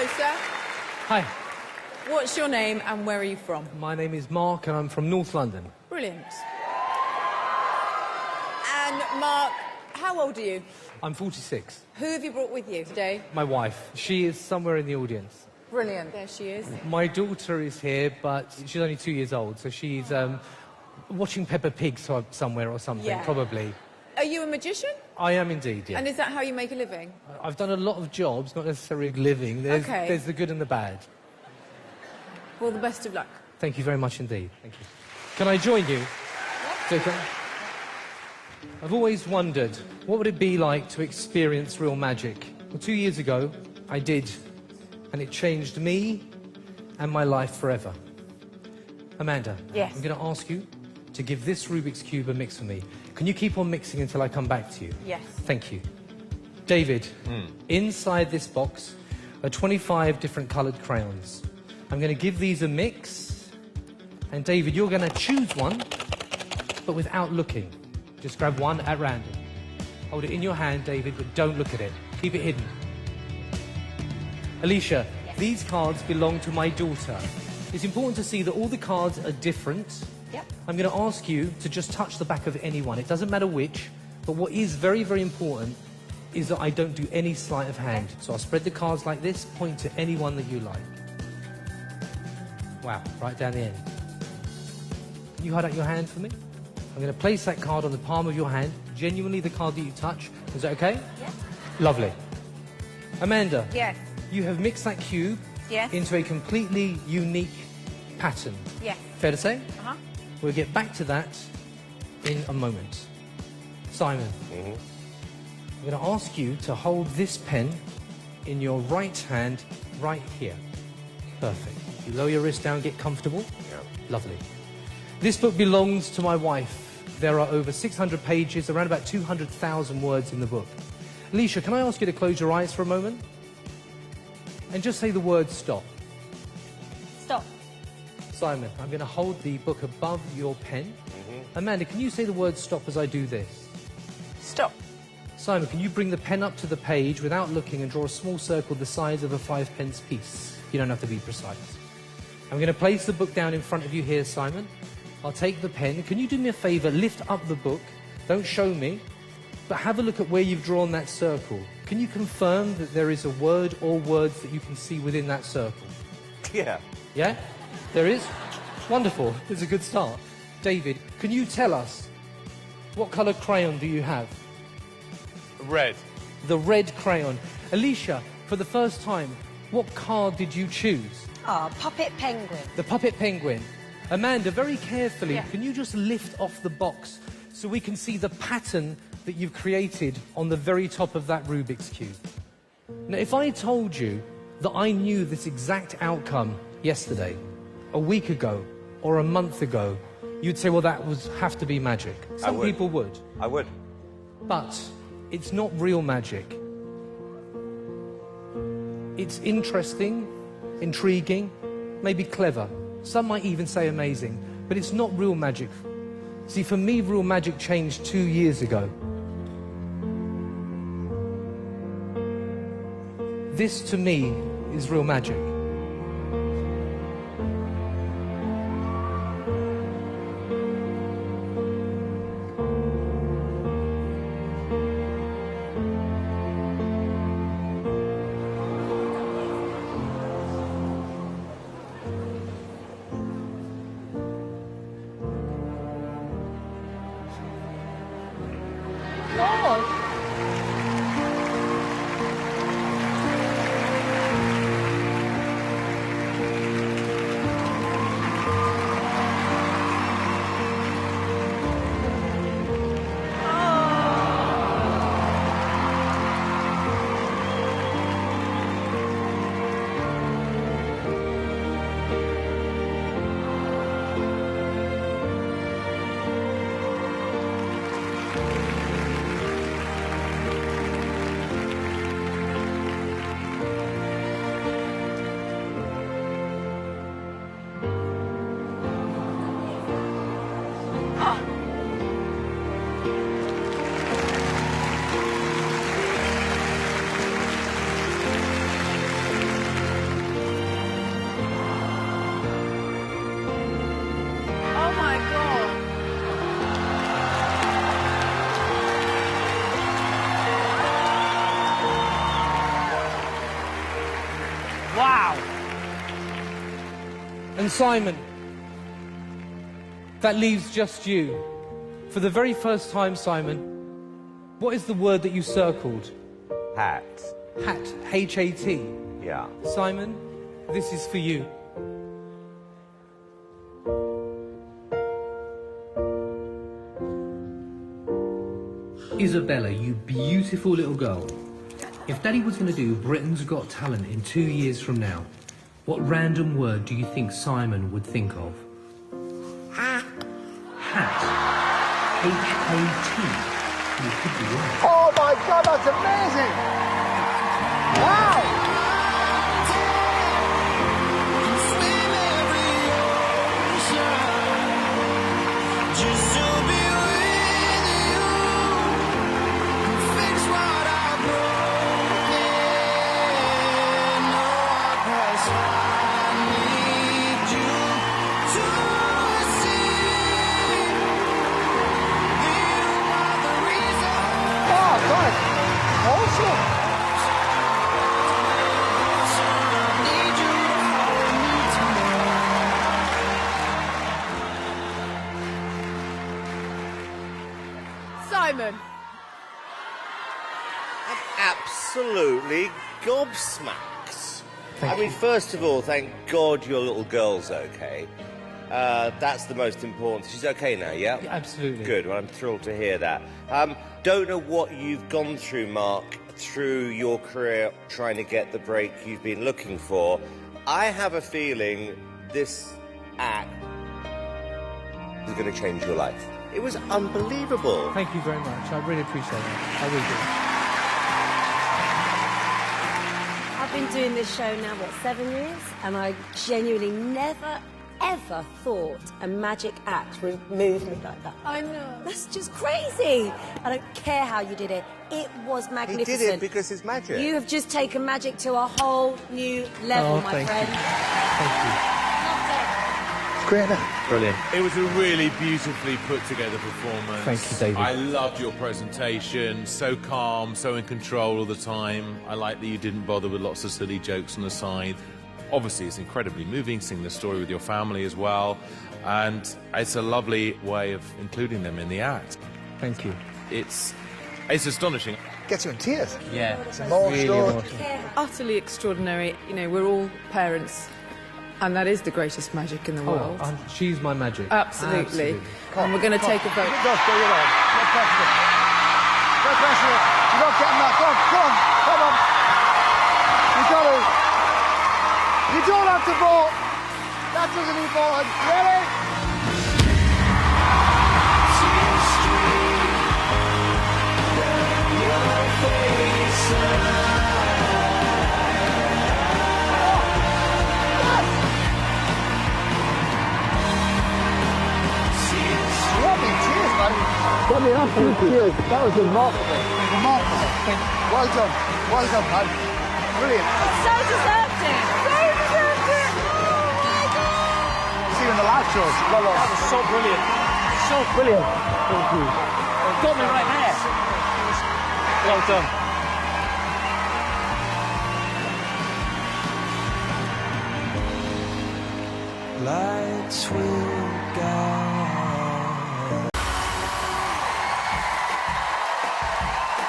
Hello, sir. Hi, What's your name and where are you from? my name is Mark and I'm from North London. Brilliant. And Mark, how old are you? I'm 46. Who have you brought with you today? My wife, she is somewhere in the audience. Brilliant. There she is. My daughter is here, but she's only 2 years old, so she's watching Peppa Pig somewhere or something, Yeah. probably. Are you a magician? I am indeed, yeah. And is that how you make a living? I've done a lot of jobs, not necessarily living. Okay. There's the good and the bad. Well, the best of luck. Thank you very much indeed. Thank you. Can I join you? Okay. I've always wondered, what would it be like to experience real magic? Well, 2 years ago, I did, and it changed me and my life forever. Amanda, Yes. I'm going to ask you to give this Rubik's Cube a mix for me. Can you keep on mixing until I come back to you? Yes. Thank you. David, inside this box are 25 different coloured crayons. I'm going to give these a mix, and David, you're going to choose one, but without looking. Just grab one at random. Hold it in your hand, David, but don't look at it. Keep it hidden. Alicia, these cards belong to my daughter. It's important to see that all the cards are different. Yep. I'm going to ask you to just touch the back of any one. It doesn't matter which, but what is very, very important is that I don't do any sleight of hand. So I'll spread the cards like this, point to any one that you like. Wow, right down the end. Can you hold out your hand for me? I'm going to place that card on the palm of your hand, genuinely the card that you touch. Is that okay? Yes. Lovely. Amanda, Yes. you have mixed that cube Yes. into a completely unique pattern. Yes. Fair to say? Uh-huh. We'll get back to that in a moment. Simon, I'm going to ask you to hold this pen in your right hand right here. Perfect. You lower your wrist down, get comfortable. Yeah. Lovely. This book belongs to my wife. There are over 600 pages, around about 200,000 words in the book. Alicia, can I ask you to close your eyes for a moment? And just say the word stop. Stop. Simon, I'm going to hold the book above your pen. Amanda, can you say the word stop as I do this? Stop. Simon, can you bring the pen up to the page without looking and draw a small circle the size of a 5-pence piece? You don't have to be precise. I'm going to place the book down in front of you here, Simon. I'll take the pen. Can you do me a favour? Lift up the book. Don't show me, but have a look at where you've drawn that circle. Can you confirm that there is a word or words that you can see within that circle? Yeah. Yeah? There is? Wonderful. It's a good start. David, can you tell us what colour crayon do you have? Red. The red crayon. Alicia, for the first time, what card did you choose? Ah, puppet penguin. The puppet penguin. Amanda, very carefully, Yeah. can you just lift off the box so we can see the pattern that you've created on the very top of that Rubik's Cube? Now, if I told you that I knew this exact outcome yesterday, a week ago, or a month ago, you'd say, well, that would have to be magic. Some would. people would. I would. But it's not real magic. It's interesting, intriguing, maybe clever. Some might even say amazing, but it's not real magic. See, for me, real magic changed 2 years ago. This, to me, is real magic. Wow. And Simon, that leaves just you. For the very first time, Simon, what is the word that you circled? Hat. Hat. H-A-T. Yeah. Simon, this is for you. Isabella, you beautiful little girl. If Daddy was going to do Britain's Got Talent in 2 years from now, what random word do you think Simon would think of? Hat. H-A-T. You could be right. Oh my God, that's amazing! Wow! Simon. I'm absolutely gobsmacked. I mean, first of all, thank God your little girl's okay. That's the most important. She's okay now, yeah? Yeah, absolutely. Good, well, I'm thrilled to hear that. Don't know what you've gone through, Mark, through your career trying to get the break you've been looking for. I have a feeling this act is going to change your life. It was unbelievable. Thank you very much. I really appreciate that. I really do. I've been doing this show now, what, 7 years? And I genuinely never, ever thought a magic act would move me like that. I know. That's just crazy. I don't care how you did it. It was magnificent. He did it because it's magic. You have just taken magic to a whole new level, my friend. Thank you. Great, isn't it? Brilliant. It was a really beautifully put together performance. Thank you, David. I loved your presentation. So calm, so in control all the time. I like that you didn't bother with lots of silly jokes on the side. Obviously, it's incredibly moving, seeing the story with your family as well. And it's a lovely way of including them in the act. Thank you. It's astonishing. Gets you in tears. Yeah. It's emotional. Utterly extraordinary. You know, we're all parents, and that is the greatest magic in the world. She's my magic. Absolutely. And we're going to take a vote. Just go, you're on. No pressure. No pressure. You're not getting that. Go on, come on. You got to. You don't have to vote. That doesn't need voting. Ready? Got me up in tears. That was remarkable. Remarkable. Well done. Well done, man. Brilliant. So deserved it. So deserved it. Oh my God. See you in the live shows. Well done. That was so brilliant. So brilliant. Thank you. Got me right there. Well done. Lights will guide.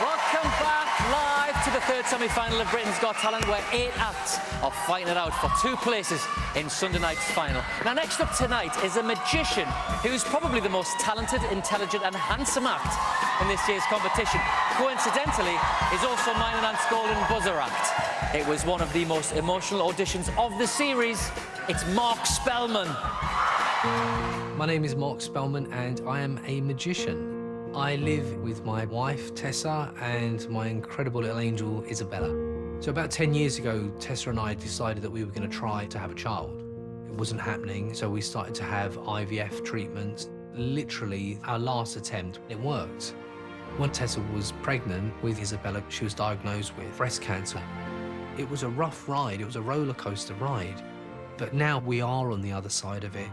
Welcome back live to the third semi-final of Britain's Got Talent, where 8 acts are fighting it out for 2 places in Sunday night's final. Now, next up tonight is a magician who's probably the most talented, intelligent and handsome act in this year's competition. Coincidentally, is also mine and Ant's Golden Buzzer act. It was one of the most emotional auditions of the series. It's Marc Spelmann. My name is Marc Spelmann and I am a magician. I live with my wife, Tessa, and my incredible little angel, Isabella. So about 10 years ago, Tessa and I decided that we were going to try to have a child. It wasn't happening, so we started to have IVF treatments. Literally, our last attempt, it worked. When Tessa was pregnant with Isabella, she was diagnosed with breast cancer. It was a rough ride, it was a roller coaster ride. But now we are on the other side of it,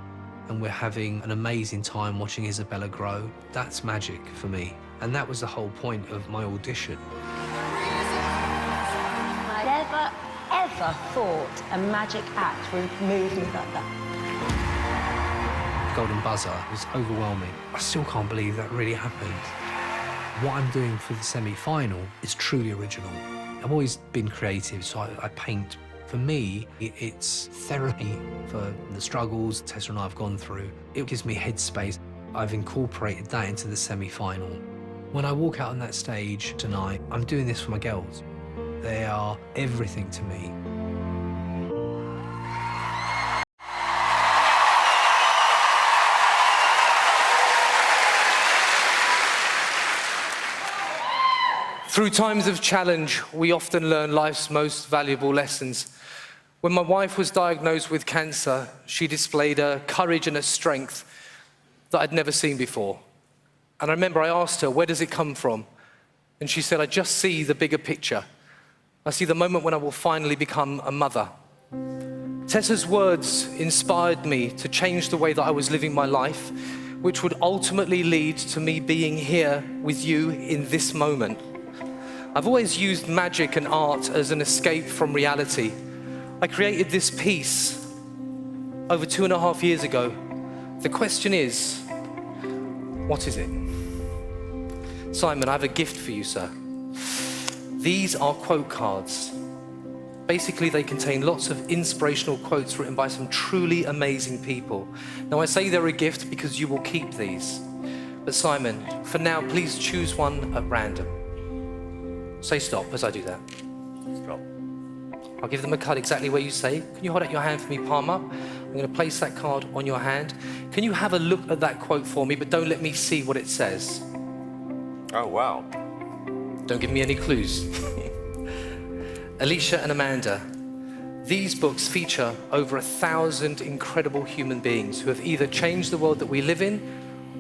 and we're having an amazing time watching Isabella grow. That's magic for me, and that was the whole point of my audition. I never, ever never thought a magic act would move me like that. Golden buzzer was overwhelming. I still can't believe that really happened. What I'm doing for the semi-final is truly original. I've always been creative, so I paint. For me, it's therapy for the struggles Tessa and I have gone through. It gives me headspace. I've incorporated that into the semi-final. When I walk out on that stage tonight, I'm doing this for my girls. They are everything to me. Through times of challenge, we often learn life's most valuable lessons. When my wife was diagnosed with cancer, she displayed a courage and a strength that I'd never seen before. And I remember I asked her, where does it come from? And she said, I just see the bigger picture. I see the moment when I will finally become a mother. Tessa's words inspired me to change the way that I was living my life, which would ultimately lead to me being here with you in this moment. I've always used magic and art as an escape from reality. I created this piece over 2.5 years ago. The question is, what is it? Simon, I have a gift for you, sir. These are quote cards. Basically, they contain lots of inspirational quotes written by some truly amazing people. Now, I say they're a gift because you will keep these. But Simon, for now, please choose one at random. Say stop as I do that. Stop. I'll give them a card exactly where you say. Can you hold out your hand for me, palm up? I'm going to place that card on your hand. Can you have a look at that quote for me, but don't let me see what it says? Oh, wow. Don't give me any clues. Alicia and Amanda, these books feature over 1,000 incredible human beings who have either changed the world that we live in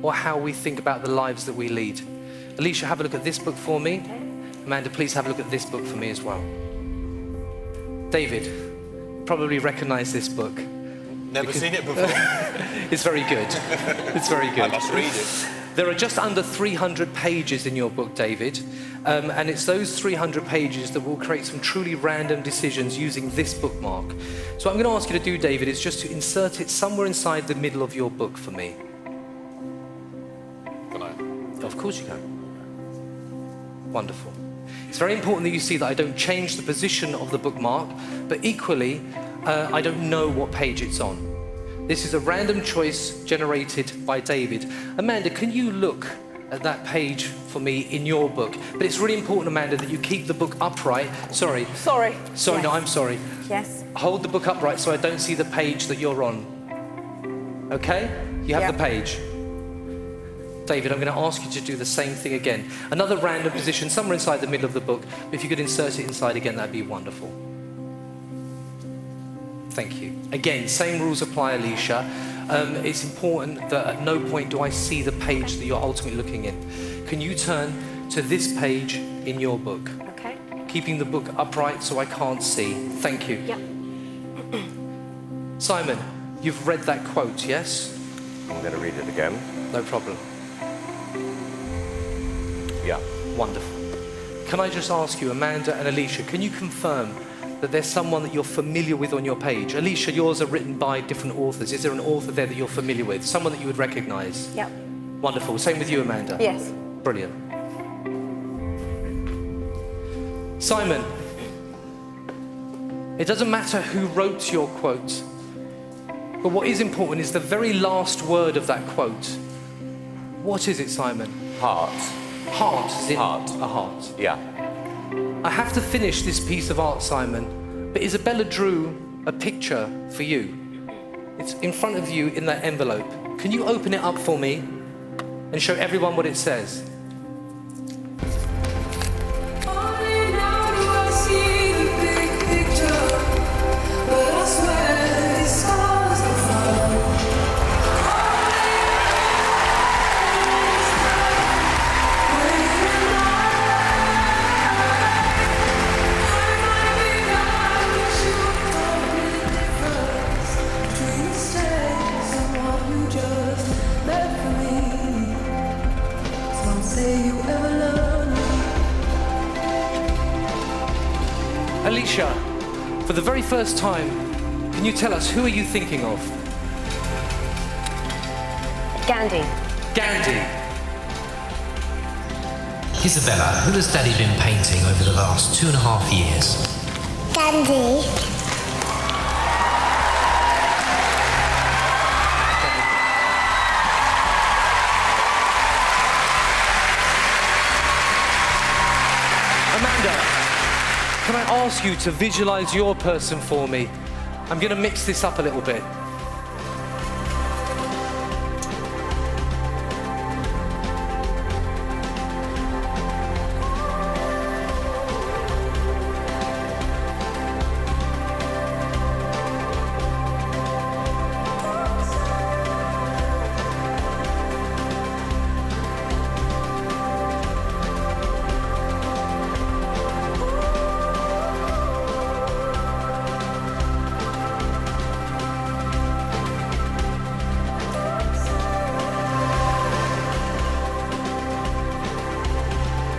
or how we think about the lives that we lead. Alicia, have a look at this book for me. Amanda, please have a look at this book for me as well. David, probably recognize this book. Never seen it before. It's very good. It's very good. I must read it. There are just under 300 pages in your book, David, and it's those 300 pages that will create some truly random decisions using this bookmark. So what I'm going to ask you to do, David, is just to insert it somewhere inside the middle of your book for me. Can I? Of course you can. Wonderful. It's very important that you see that I don't change the position of the bookmark, but equally, I don't know what page it's on. This is a random choice generated by David. Amanda, can you look at that page for me in your book? But it's really important, Amanda, that you keep the book upright. Sorry. Sorry. Sorry, Yes. no, I'm sorry. Yes. Hold the book upright so I don't see the page that you're on. Okay? You have Yep. the page. David, I'm going to ask you to do the same thing again. Another random position somewhere inside the middle of the book. If you could insert it inside again, that'd be wonderful. Thank you. Again, same rules apply, Alicia. It's important that at no point do I see the page that you're ultimately looking in. Can you turn to this page in your book? Okay. Keeping the book upright so I can't see. Thank you. Yep. Simon, you've read that quote, yes? I'm going to read it again. No problem. Yeah. Wonderful. Can I just ask you, Amanda and Alicia, can you confirm that there's someone that you're familiar with on your page? Alicia, yours are written by different authors. Is there an author there that you're familiar with? Someone that you would recognize? Yep. Wonderful. Same with you, Amanda? Yes. Brilliant. Simon, it doesn't matter who wrote your quote, but what is important is the very last word of that quote. What is it, Simon? Heart. Heart. Is it Heart. a heart? Yeah. I have to finish this piece of art, Simon, but Isabella drew a picture for you. It's in front of you in that envelope. Can you open it up for me and show everyone what it says? Alicia, For the very first time, can you tell us, who are you thinking of? Gandhi. Gandhi. Isabella, who has Daddy been painting over the last 2.5 years? Gandhi. Amanda, can I ask you to visualize your person for me? I'm going to mix this up a little bit.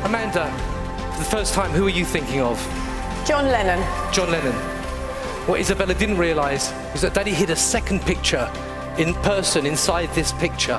Amanda, for the first time, who are you thinking of? John Lennon. John Lennon. What Isabella didn't realise is that Daddy hid a second picture in person inside this picture.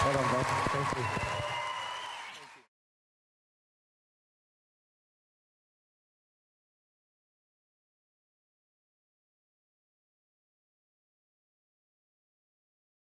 Well done, bud. Thank you.